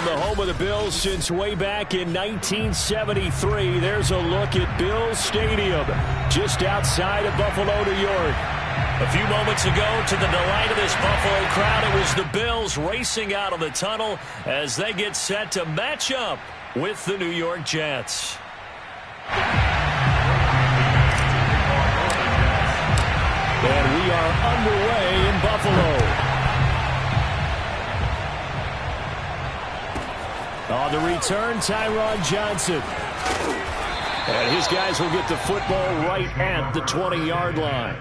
the home of the Bills since way back in 1973. There's a look at Bills Stadium just outside of Buffalo, New York. A few moments ago, to the delight of this Buffalo crowd, it was the Bills racing out of the tunnel as they get set to match up with the New York Jets. And we are underway in Buffalo. On the return, Tyron Johnson. And his guys will get the football right at the 20-yard line.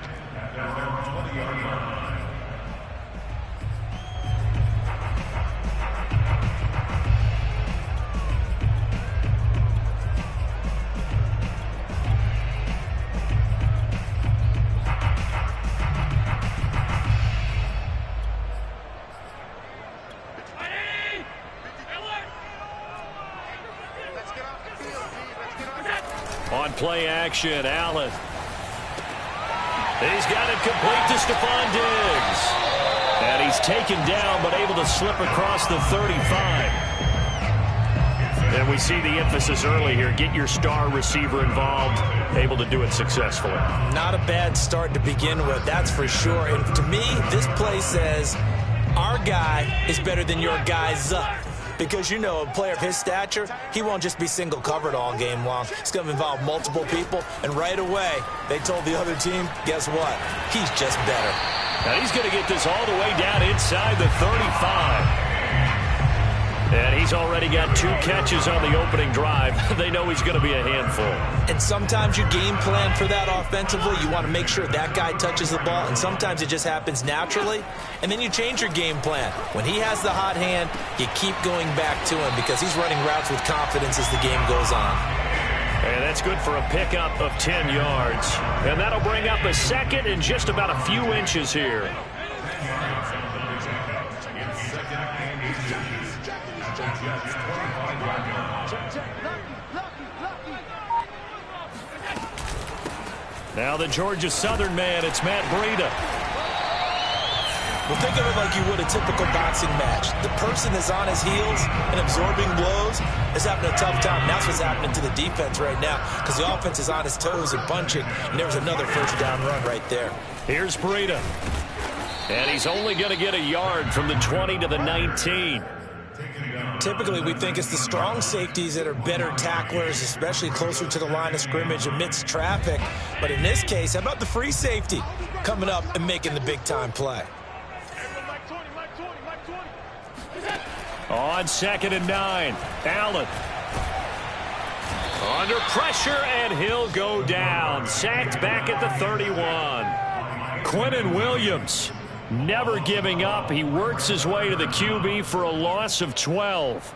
On play action, Allen. He's got it complete to Stephon Diggs. And he's taken down but able to slip across the 35. And we see the emphasis early here. Get your star receiver involved. Able to do it successfully. Not a bad start to begin with, that's for sure. And to me, this play says our guy is better than your guy's up. Because, you know, a player of his stature, he won't just be single covered all game long. It's going to involve multiple people. And right away, they told the other team, guess what? He's just better. Now he's going to get this all the way down inside the 35. And he's already got 2 catches on the opening drive. They know he's going to be a handful. And sometimes you game plan for that offensively. You want to make sure that guy touches the ball. And sometimes it just happens naturally. And then you change your game plan. When he has the hot hand, you keep going back to him because he's running routes with confidence as the game goes on. And that's good for a pickup of 10 yards. And that'll bring up a second and just about a few inches here. Now the Georgia Southern man, it's Matt Breida. Well, think of it like you would a typical boxing match. The person is on his heels and absorbing blows is having a tough time. That's what's happening to the defense right now because the offense is on his toes and punching, and there's another first down run right there. Here's Breida. And he's only going to get a yard from the 20 to the 19. Typically, we think it's the strong safeties that are better tacklers, especially closer to the line of scrimmage amidst traffic. But in this case, how about the free safety coming up and making the big-time play? On 2nd and 9, Allen. Under pressure, and he'll go down. Sacked back at the 31. Quinnen Williams. Never giving up. He works his way to the QB for a loss of 12.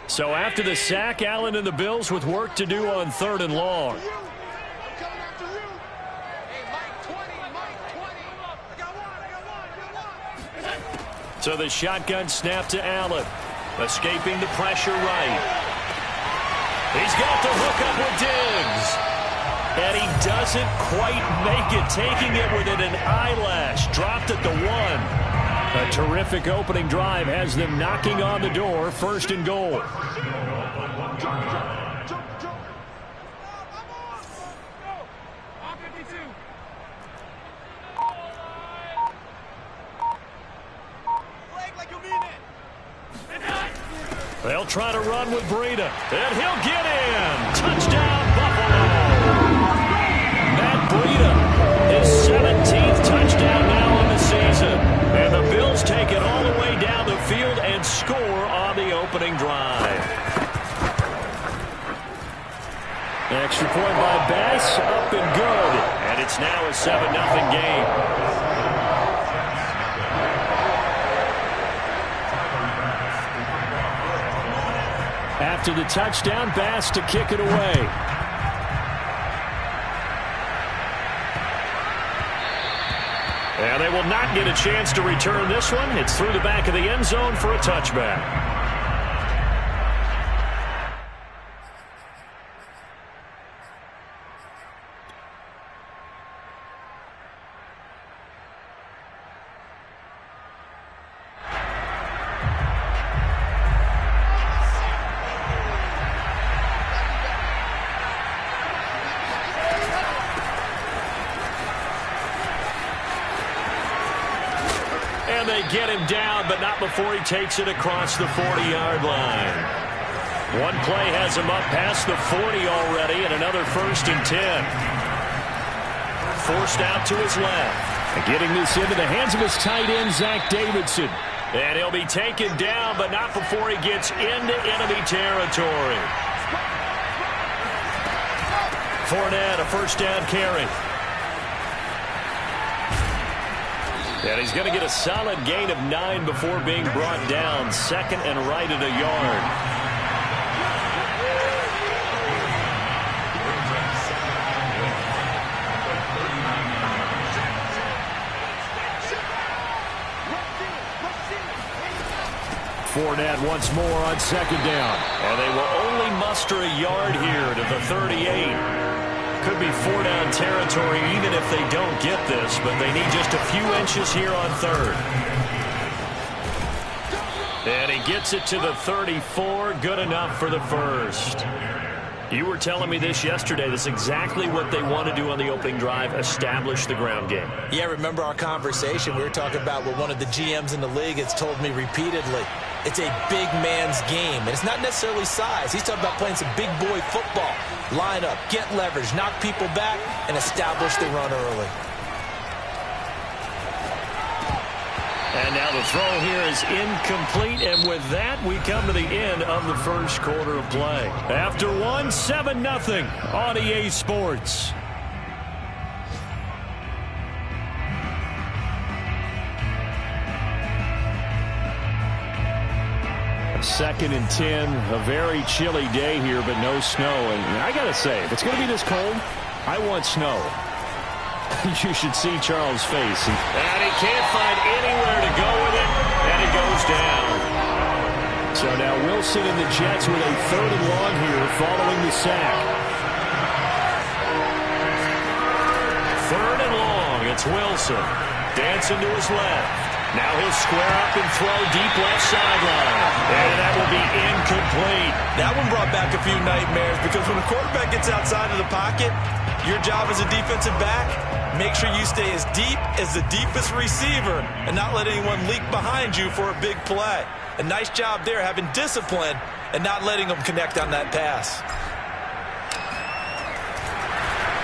So after the sack, Allen and the Bills with work to do on 3rd and long. So the shotgun snap to Allen. Escaping the pressure right. He's got the hook up with Diggs. And he doesn't quite make it, taking it within an eyelash. Dropped at the 1. A terrific opening drive has them knocking on the door. 1st and goal. They'll try to run with Breida. And he'll get in. Touchdown, Buffalo. Matt Breida, his 17th touchdown now on the season. And the Bills take it all the way down the field and score on the opening drive. Extra point by Bass, up and good. And it's now a 7-0 game. After the touchdown, Bass to kick it away. And they will not get a chance to return this one. It's through the back of the end zone for a touchback. And they get him down, but not before he takes it across the 40-yard line. One play has him up past the 40 already, and another 1st and 10. Forced out to his left. And getting this into the hands of his tight end, Zach Davidson. And he'll be taken down, but not before he gets into enemy territory. Fournette, a 1st down carry. And he's going to get a solid gain of 9 before being brought down. 2nd and right at a yard. Fournette once more on 2nd down. And they will only muster a yard here to the 38. Could be 4-down territory even if they don't get this, but they need just a few inches here on 3rd. And he gets it to the 34. Good enough for the 1st. You were telling me this yesterday. This is exactly what they want to do on the opening drive, establish the ground game. Yeah, remember our conversation? We were talking about what one of the GMs in the league has told me repeatedly. It's a big man's game, and it's not necessarily size. He's talking about playing some big boy football. Line up, get leverage, knock people back, and establish the run early. And now the throw here is incomplete, and with that, we come to the end of the 1st quarter of play. After 1, 7-0 on EA Sports. 2nd and 10, a very chilly day here, but no snow. And I got to say, if it's going to be this cold, I want snow. You should see Charles' face. And he can't find anywhere to go with it, and it goes down. So now Wilson and the Jets with a 3rd and long here following the sack. 3rd and long, it's Wilson. Dancing to his left. Now he'll square up and throw deep left sideline. And that will be incomplete. That one brought back a few nightmares because when a quarterback gets outside of the pocket, your job as a defensive back, make sure you stay as deep as the deepest receiver and not let anyone leak behind you for a big play. A nice job there having discipline and not letting them connect on that pass.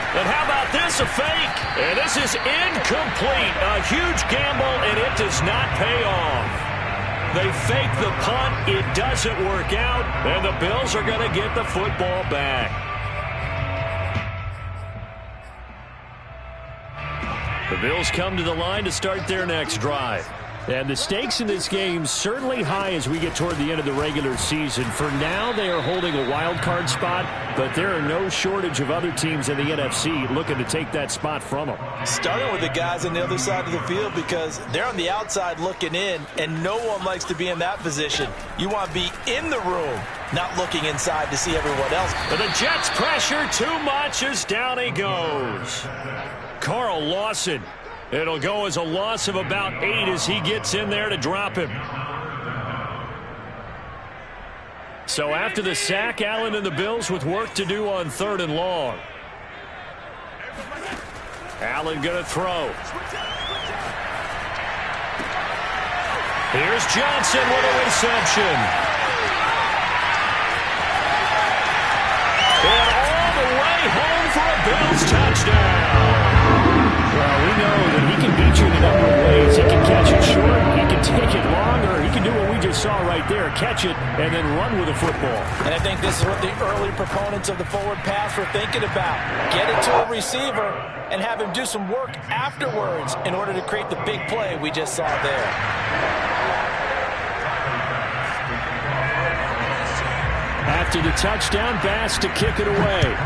And how about this, a fake? And this is incomplete. A huge gamble, and it does not pay off. They fake the punt. It doesn't work out, and the Bills are going to get the football back. The Bills come to the line to start their next drive. And the stakes in this game certainly high as we get toward the end of the regular season. For now, they are holding a wild card spot, but there are no shortage of other teams in the NFC looking to take that spot from them. Starting with the guys on the other side of the field because they're on the outside looking in, and no one likes to be in that position. You want to be in the room, not looking inside to see everyone else. But the Jets pressure too much as down he goes. Carl Lawson. It'll go as a loss of about 8 as he gets in there to drop him. So after the sack, Allen and the Bills with work to do on 3rd and long. Allen going to throw. Here's Johnson with a reception. And all the way home for a Bills touchdown. Well, we know that he can beat you in a number of ways. He can catch it short, he can take it long, or he can do what we just saw right there, catch it and then run with the football. And I think this is what the early proponents of the forward pass were thinking about. Get it to a receiver and have him do some work afterwards in order to create the big play we just saw there. After the touchdown, Bass to kick it away.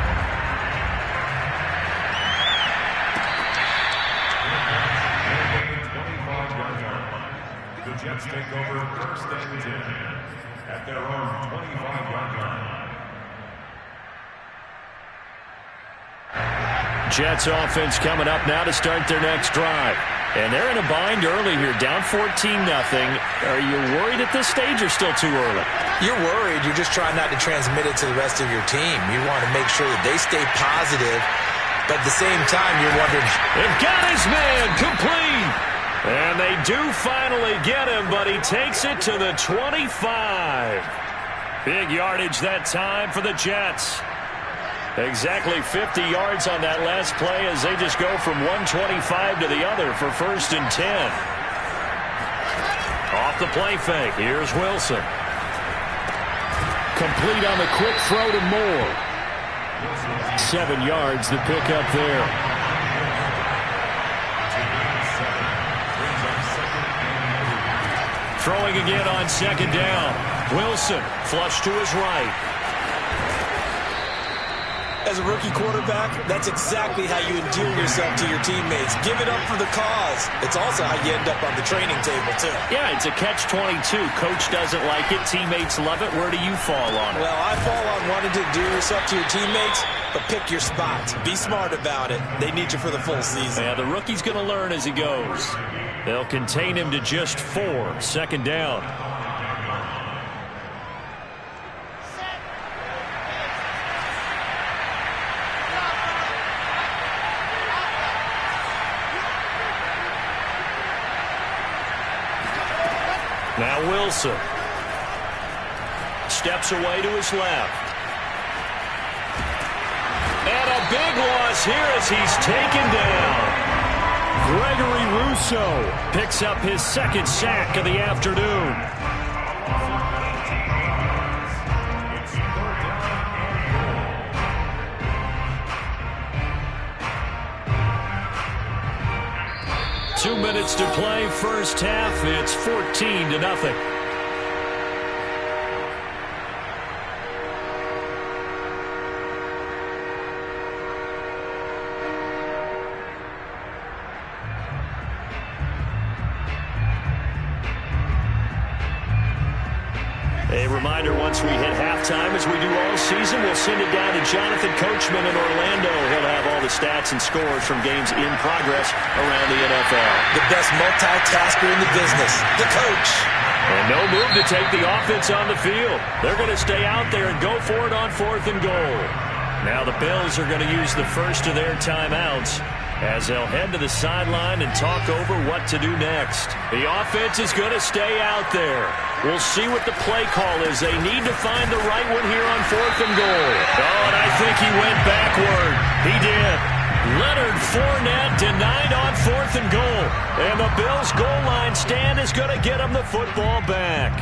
Jets take over 1st and 10 at their own 25-yard line. Jets offense coming up now to start their next drive. And they're in a bind early here, down 14-0. Are you worried at this stage or still too early? You're worried. You're just trying not to transmit it to the rest of your team. You want to make sure that they stay positive, but at the same time, you're wondering. They've got his man complete. And they do finally get him, but he takes it to the 25. Big yardage that time for the Jets. Exactly 50 yards on that last play as they just go from 125 to the other for 1st and 10. Off the play fake. Here's Wilson. Complete on the quick throw to Moore. 7 yards to pick up there. Throwing again on 2nd down. Wilson flush to his right. As a rookie quarterback, that's exactly how you endear yourself to your teammates. Give it up for the cause. It's also how you end up on the training table, too. Yeah, it's a catch-22. Coach doesn't like it. Teammates love it. Where do you fall on it? Well, I fall on wanting to endear yourself to your teammates, but pick your spots. Be smart about it. They need you for the full season. Yeah, the rookie's going to learn as he goes. They'll contain him to just 4. 2nd down. Now Wilson steps away to his left. And a big loss here as he's taken down. Gregory Rousseau picks up his 2nd sack of the afternoon. Two minutes to play, first half. It's 14-0. A reminder, once we hit halftime, as we do all season, we'll send it down to Jonathan Coachman in Orlando. He'll have all the stats and scores from games in progress around the NFL. The best multitasker in the business, the coach. And no move to take the offense on the field. They're going to stay out there and go for it on 4th and goal. Now the Bills are going to use the first of their timeouts as they'll head to the sideline and talk over what to do next. The offense is going to stay out there. We'll see what the play call is. They need to find the right one here on 4th and goal. Oh, and I think he went backward. He did. Leonard Fournette denied on 4th and goal. And the Bills' goal line stand is going to get him the football back.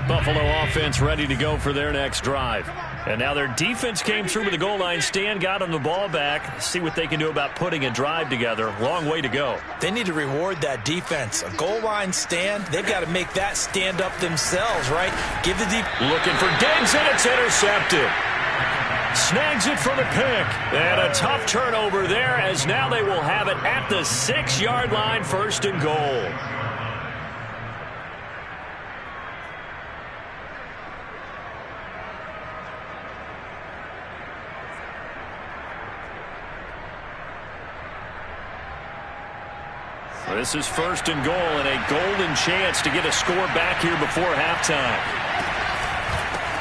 Buffalo offense ready to go for their next drive. And now their defense came through with the goal line stand, got them the ball back. See what they can do about putting a drive together. Long way to go. They need to reward that defense. A goal line stand, they've got to make that stand up themselves, right? Give the deep. Looking for Diggs, and it's intercepted. Snags it for the pick. And a tough turnover there, as now they will have it at the 6-yard line, 1st and goal. This is 1st and goal and a golden chance to get a score back here before halftime.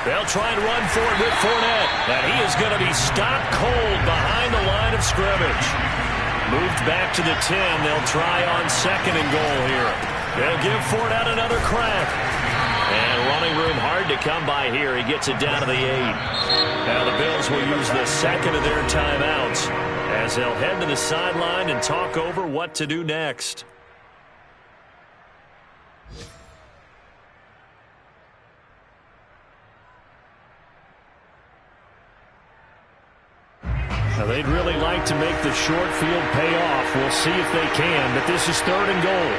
They'll try and run for it with Fournette. And he is going to be stopped cold behind the line of scrimmage. Moved back to the 10. They'll try on 2nd and goal here. They'll give Fournette another crack. And running room hard to come by here. He gets it down to the 8. Now the Bills will use the 2nd of their timeouts as they'll head to the sideline and talk over what to do next. Now they'd really like to make the short field pay off. We'll see if they can, but this is 3rd and goal.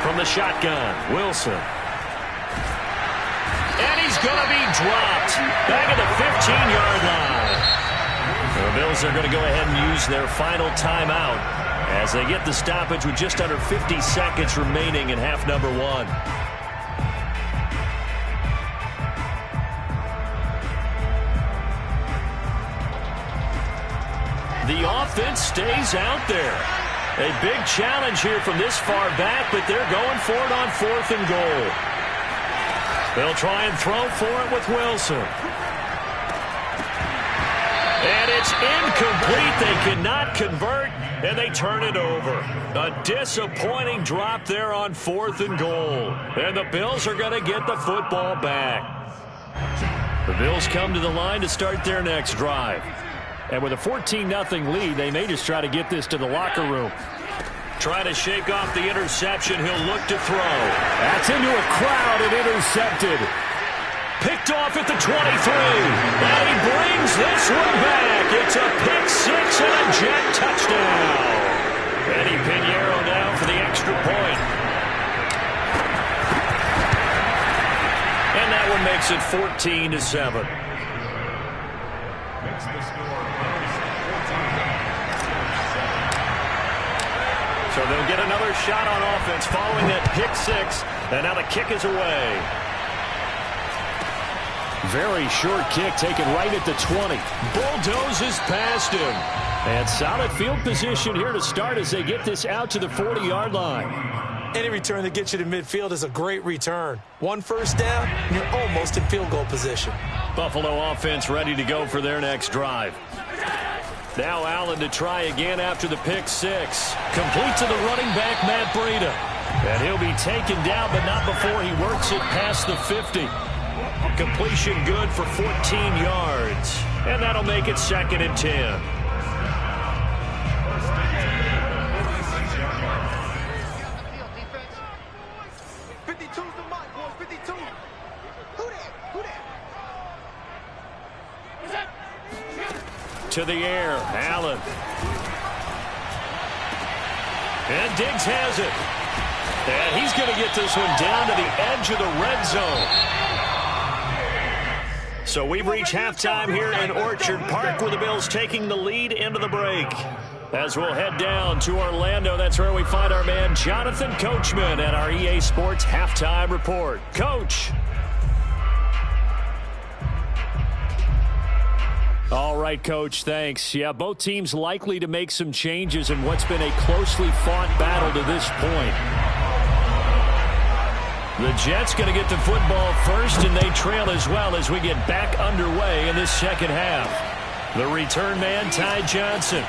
From the shotgun, Wilson. And he's going to be dropped back at the 15-yard line. The Bills are going to go ahead and use their final timeout as they get the stoppage with just under 50 seconds remaining in half number 1. The offense stays out there. A big challenge here from this far back, but they're going for it on 4th and goal. They'll try and throw for it with Wilson. It's incomplete. They cannot convert, and they turn it over. A disappointing drop there on 4th and goal. And the Bills are going to get the football back. The Bills come to the line to start their next drive. And with a 14-0 lead, they may just try to get this to the locker room. Trying to shake off the interception. He'll look to throw. That's into a crowd and intercepted. Picked off at the 23. And he brings this one back. It's a pick six and a Jet touchdown. Eddie Pinheiro now for the extra point. And that one makes it 14-7. So they'll get another shot on offense following that pick six. And now the kick is away. Very short kick taken right at the 20. Bulldozes past him. And solid field position here to start as they get this out to the 40-yard line. Any return that gets you to midfield is a great return. 1 first down, and you're almost in field goal position. Buffalo offense ready to go for their next drive. Now Allen to try again after the pick six. Complete to the running back, Matt Breida. And he'll be taken down, but not before he works it past the 50. Completion good for 14 yards. And that'll make it 2nd and 10. To the air, Allen. And Diggs has it. And he's going to get this one down to the edge of the red zone. So we've reached halftime here in Orchard Park with the Bills taking the lead into the break. As we'll head down to Orlando, that's where we find our man Jonathan Coachman at our EA Sports Halftime Report. Coach. All right, Coach, thanks. Yeah, both teams likely to make some changes in what's been a closely fought battle to this point. The Jets going to get the football first, and they trail as well as we get back underway in this second half. The return man, Ty Johnson.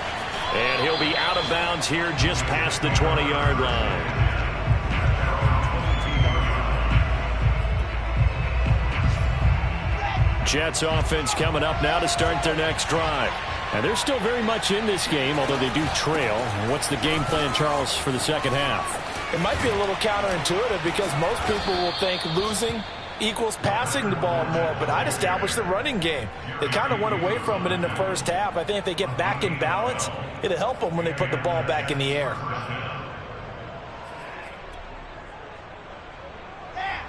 And he'll be out of bounds here just past the 20-yard line. Jets offense coming up now to start their next drive. And they're still very much in this game, although they do trail. What's the game plan, Charles, for the second half? It might be a little counterintuitive because most people will think losing equals passing the ball more, but I'd establish the running game. They kind of went away from it in the first half. I think if they get back in balance, it'll help them when they put the ball back in the air.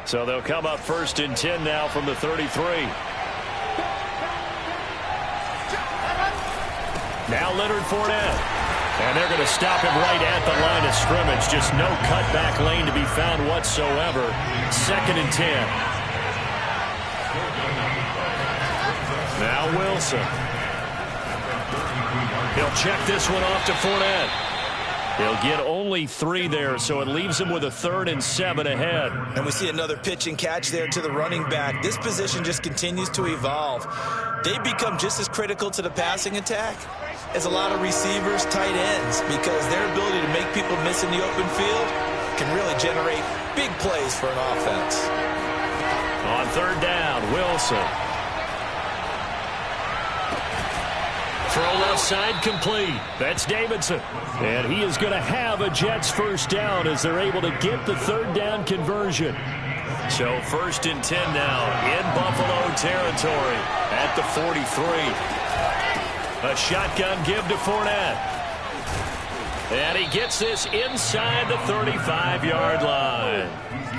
So they'll come up 1st and 10 now from the 33. Now Leonard Fournette. And they're going to stop him right at the line of scrimmage. Just no cutback lane to be found whatsoever. 2nd and 10. Now Wilson. He'll check this one off to Fournette. He'll get only 3 there, so it leaves him with a 3rd and 7 ahead. And we see another pitch and catch there to the running back. This position just continues to evolve. They become just as critical to the passing attack as a lot of receivers, tight ends, because their ability to make people miss in the open field can really generate big plays for an offense. On 3rd down, Wilson. Throw left side complete. That's Davidson. And he is going to have a Jets first down as they're able to get the 3rd down conversion. So 1st and 10 now in Buffalo territory at the 43. A shotgun give to Fournette. And he gets this inside the 35-yard line.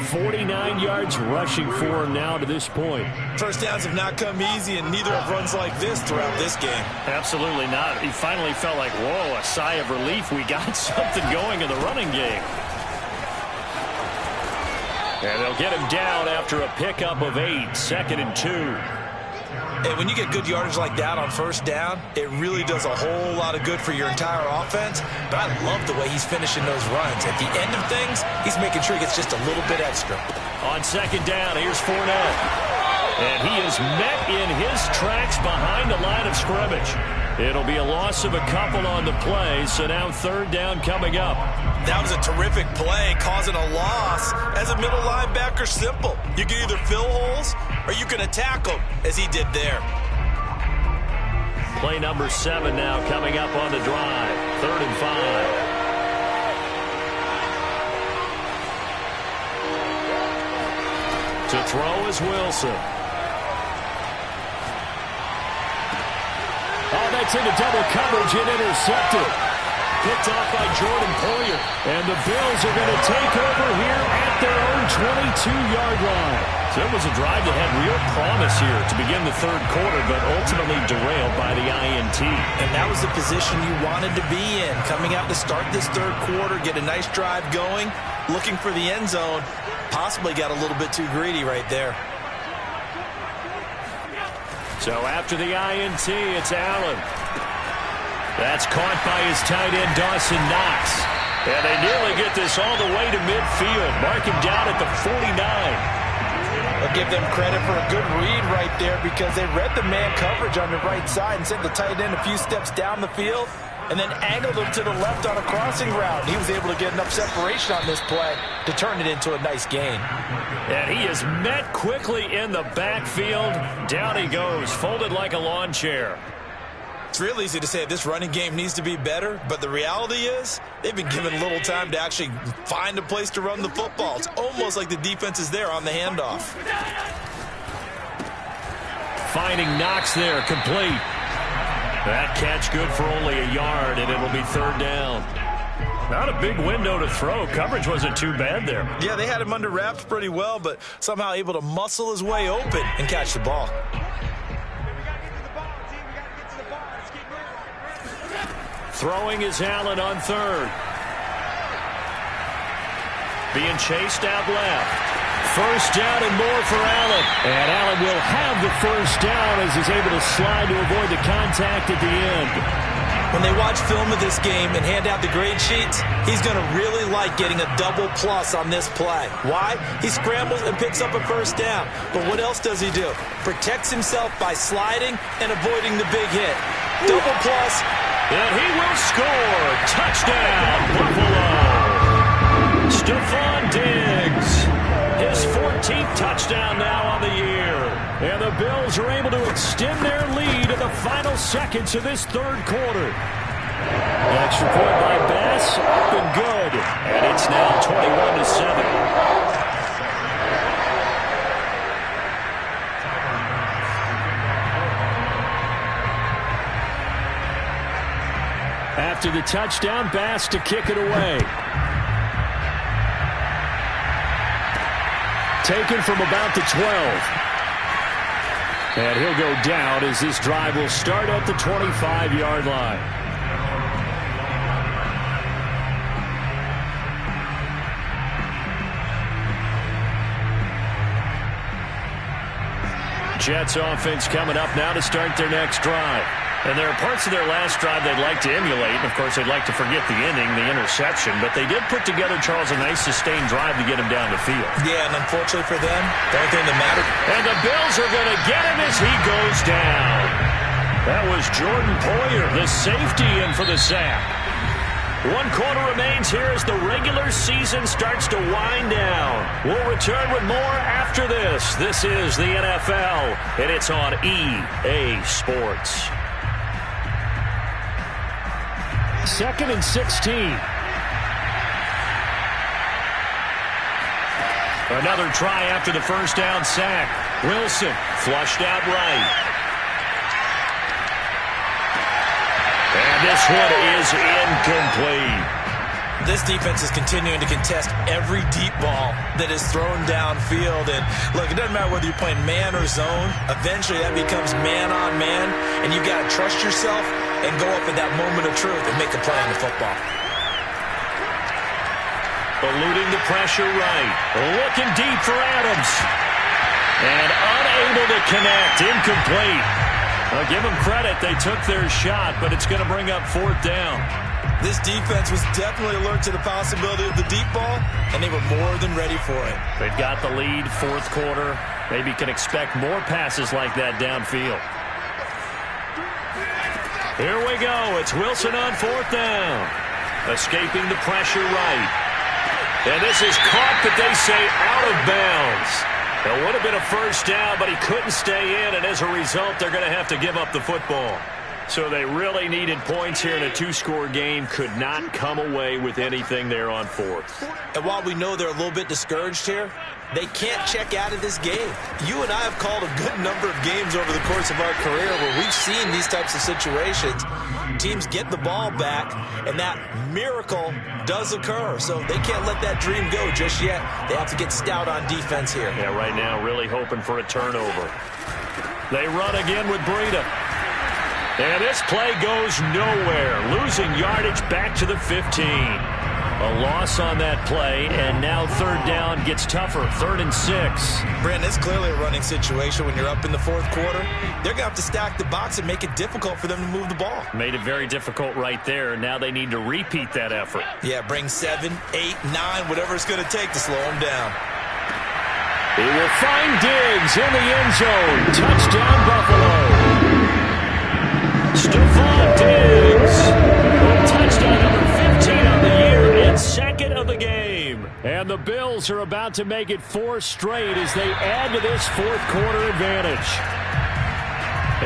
49 yards rushing for him now to this point. First downs have not come easy, and neither have runs like this throughout this game. Absolutely not. He finally felt like, whoa, a sigh of relief. We got something going in the running game. And they'll get him down after a pickup of 8, 2nd and 2. And when you get good yardage like that on first down, it really does a whole lot of good for your entire offense. But I love the way he's finishing those runs. At the end of things, he's making sure he gets just a little bit extra. On 2nd down, here's Fournette. And he is met in his tracks behind the line of scrimmage. It'll be a loss of a couple on the play, so now third down coming up. That was a terrific play, causing a loss. As a middle linebacker, simple. You can either fill holes or you can attack them, as he did there. Play number 7 now coming up on the drive. 3rd and 5. To throw is Wilson. Oh, that's into double coverage and intercepted. Picked off by Jordan Poyer. And the Bills are going to take over here at their own 22-yard line. So it was a drive that had real promise here to begin the third quarter, but ultimately derailed by the INT. And that was the position you wanted to be in. Coming out to start this third quarter, get a nice drive going, looking for the end zone. Possibly got a little bit too greedy right there. So after the INT, it's Allen. That's caught by his tight end, Dawson Knox. And they nearly get this all the way to midfield. Mark him down at the 49. I'll give them credit for a good read right there because they read the man coverage on the right side and sent the tight end a few steps down the field and then angled him to the left on a crossing route. He was able to get enough separation on this play to turn it into a nice gain. And he is met quickly in the backfield. Down he goes, folded like a lawn chair. It's real easy to say this running game needs to be better, but the reality is they've been given little time to actually find a place to run the football. It's almost like the defense is there on the handoff. Finding Knox there, complete. That catch good for only a yard, and it'll be third down. Not a big window to throw. Coverage wasn't too bad there. Yeah, they had him under wraps pretty well, but somehow able to muscle his way open and catch the ball. Throwing is Allen on third. Being chased out left. First down and more for Allen. And Allen will have the first down as he's able to slide to avoid the contact at the end. When they watch film of this game and hand out the grade sheets, he's going to really like getting a double plus on this play. Why? He scrambles and picks up a first down. But what else does he do? Protects himself by sliding and avoiding the big hit. Double plus. And he will score. Touchdown, Buffalo. Stephon Diggs. His 14th touchdown now on the year. And the Bills are able to extend their lead in the final seconds of this third quarter. Extra point by Bass, up and good. And it's now 21-7. After the touchdown, Bass to kick it away. Taken from about the 12. And he'll go down as this drive will start at the 25-yard line. Jets offense coming up now to start their next drive. And there are parts of their last drive they'd like to emulate. And, of course, they'd like to forget the inning, the interception. But they did put together, Charles, a nice sustained drive to get him down the field. Yeah, and unfortunately for them, the only thing that mattered. And the Bills are going to get him as he goes down. That was Jordan Poyer, the safety, in for the sack. 1 quarter remains here as the regular season starts to wind down. We'll return with more after this. This is the NFL, and it's on EA Sports. 2nd and 16. Another try after the first down sack. Wilson flushed out right. And this one is incomplete. This defense is continuing to contest every deep ball that is thrown downfield. And, look, it doesn't matter whether you're playing man or zone. Eventually, that becomes man-on-man, and you've got to trust yourself and go up at that moment of truth and make a play on the football. Eluding the pressure right. Looking deep for Adams. And unable to connect. Incomplete. I'll give them credit. They took their shot, but it's going to bring up 4th down. This defense was definitely alert to the possibility of the deep ball, and they were more than ready for it. They've got the lead, 4th quarter. Maybe can expect more passes like that downfield. Here we go. It's Wilson on 4th down. Escaping the pressure right. And this is caught, but they say out of bounds. It would have been a first down, but he couldn't stay in, and as a result, they're going to have to give up the football. So they really needed points here in a 2-score game. Could not come away with anything there on 4th. And while we know they're a little bit discouraged here, they can't check out of this game. You and I have called a good number of games over the course of our career where we've seen these types of situations. Teams get the ball back, and that miracle does occur. So they can't let that dream go just yet. They have to get stout on defense here. Yeah, right now really hoping for a turnover. They run again with Breida. And this play goes nowhere. Losing yardage back to the 15. A loss on that play, and now 3rd down gets tougher. 3rd and 6. Brandon, it's clearly a running situation when you're up in the 4th quarter. They're going to have to stack the box and make it difficult for them to move the ball. Made it very difficult right there. Now they need to repeat that effort. Yeah, bring 7, 8, 9, whatever it's going to take to slow them down. He will find Diggs in the end zone. Touchdown, Buffalo. Stephon Diggs. Touchdown number 15 on the year and 2nd of the game. And the Bills are about to make it 4 straight as they add to this 4th quarter advantage.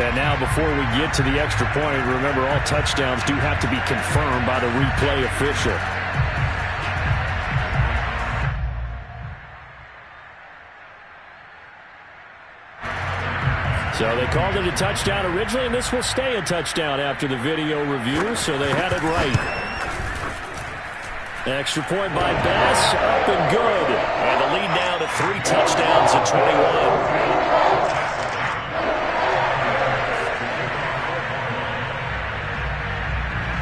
And now before we get to the extra point, remember all touchdowns do have to be confirmed by the replay official. So they called it a touchdown originally, and this will stay a touchdown after the video review, so they had it right. Extra point by Bass, up and good. And the lead now to 3 touchdowns at 21.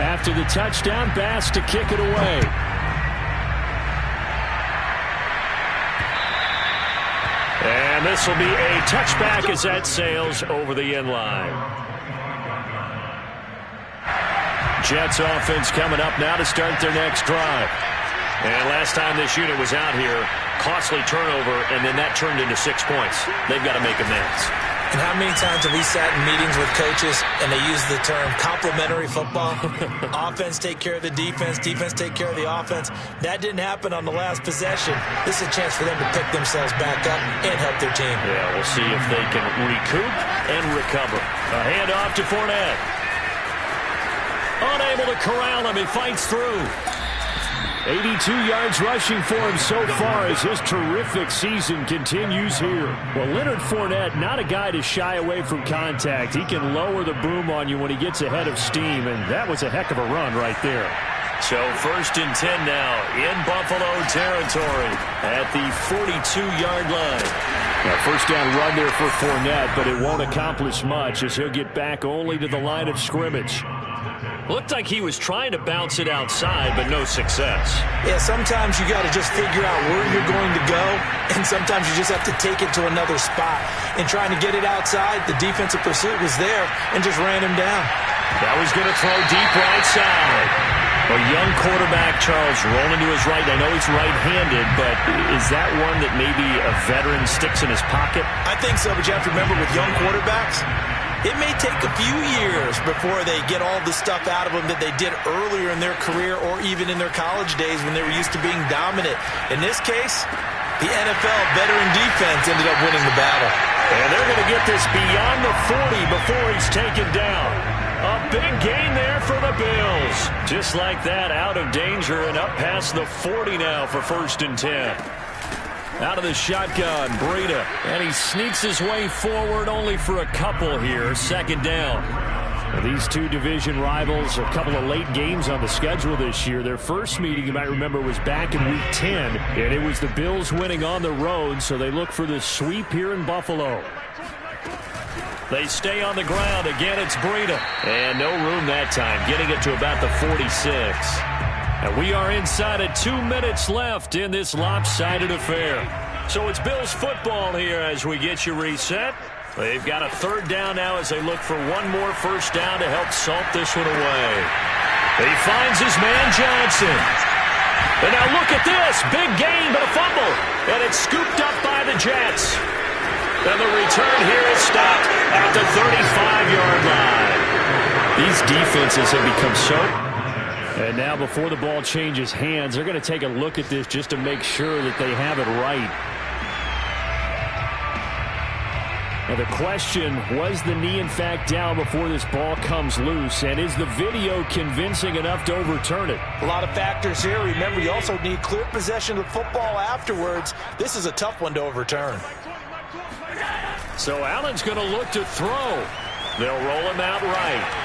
After the touchdown, Bass to kick it away. And this will be a touchback as that sails over the end line. Jets offense coming up now to start their next drive. And last time this unit was out here, costly turnover, and then that turned into 6 points. They've got to make amends. And how many times have we sat in meetings with coaches and they use the term complementary football? Offense take care of the defense, defense take care of the offense. That didn't happen on the last possession. This is a chance for them to pick themselves back up and help their team. Yeah, we'll see if they can recoup and recover. A handoff to Fournette. Unable to corral him, he fights through. 82 yards rushing for him so far as his terrific season continues here. Well, Leonard Fournette, not a guy to shy away from contact. He can lower the boom on you when he gets ahead of steam, and that was a heck of a run right there. So 1st and 10 now in Buffalo territory at the 42-yard line. Now, 1st down run there for Fournette, but it won't accomplish much as he'll get back only to the line of scrimmage. Looked like he was trying to bounce it outside, but no success. Yeah, sometimes you got to just figure out where you're going to go, and sometimes you just have to take it to another spot. And trying to get it outside, the defensive pursuit was there and just ran him down. That was going to throw deep right side. A young quarterback, Charles, rolling to his right. I know he's right-handed, but is that one that maybe a veteran sticks in his pocket? I think so, but you have to remember with young quarterbacks, it may take a few years before they get all the stuff out of them that they did earlier in their career or even in their college days when they were used to being dominant. In this case, the NFL veteran defense ended up winning the battle. And they're going to get this beyond the 40 before he's taken down. A big gain there for the Bills. Just like that, out of danger and up past the 40 now for 1st and 10. Out of the shotgun, Breida, and he sneaks his way forward only for a couple here. 2nd down. Now, these two division rivals, a couple of late games on the schedule this year. Their first meeting, you might remember, was back in Week 10, and it was the Bills winning on the road, so they look for the sweep here in Buffalo. They stay on the ground. Again, it's Breida. And no room that time, getting it to about the 46. And we are inside of 2 minutes left in this lopsided affair. So it's Bills football here as we get you reset. They've got a 3rd down now as they look for one more 1st down to help salt this one away. He finds his man Johnson. And now look at this. Big gain, but a fumble. And it's scooped up by the Jets. And the return here is stopped at the 35-yard line. These defenses have become so... And now before the ball changes hands, they're going to take a look at this just to make sure that they have it right. Now the question, was the knee in fact down before this ball comes loose? And is the video convincing enough to overturn it? A lot of factors here. Remember, you also need clear possession of football afterwards. This is a tough one to overturn. So Allen's going to look to throw. They'll roll him out right.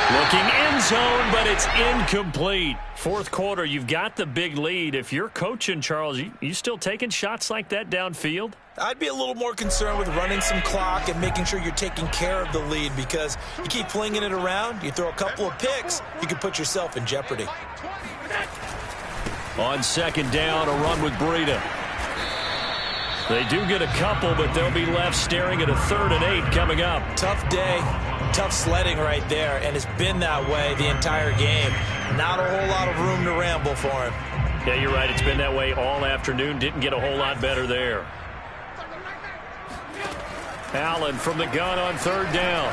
Looking end zone, but it's incomplete. Fourth quarter, you've got the big lead. If you're coaching, Charles, you still taking shots like that downfield? I'd be a little more concerned with running some clock and making sure you're taking care of the lead, because you keep flinging it around, you throw a couple of picks, you can put yourself in jeopardy. On second down, a run with Breida. They do get a couple, but they'll be left staring at a 3rd and 8 coming up. Tough day, tough sledding right there, and it's been that way the entire game. Not a whole lot of room to ramble for him. Yeah, you're right. It's been that way all afternoon. Didn't get a whole lot better there. Allen from the gun on 3rd down.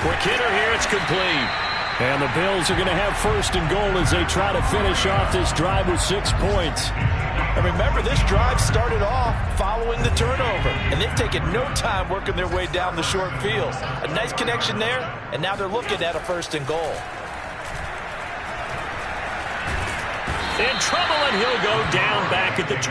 Quick hitter here. It's complete. And the Bills are going to have 1st and goal as they try to finish off this drive with 6 points. And remember, this drive started off following the turnover, and they've taken no time working their way down the short field. A nice connection there, and now they're looking at a 1st and goal. In trouble, and he'll go down back at the 12.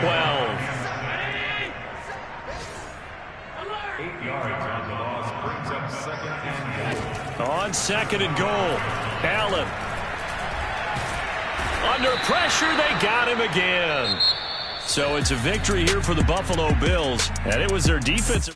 8 yards on the loss brings up 2nd and goal. On 2nd and goal, Allen. Under pressure, they got him again. So it's a victory here for the Buffalo Bills, and it was their defensive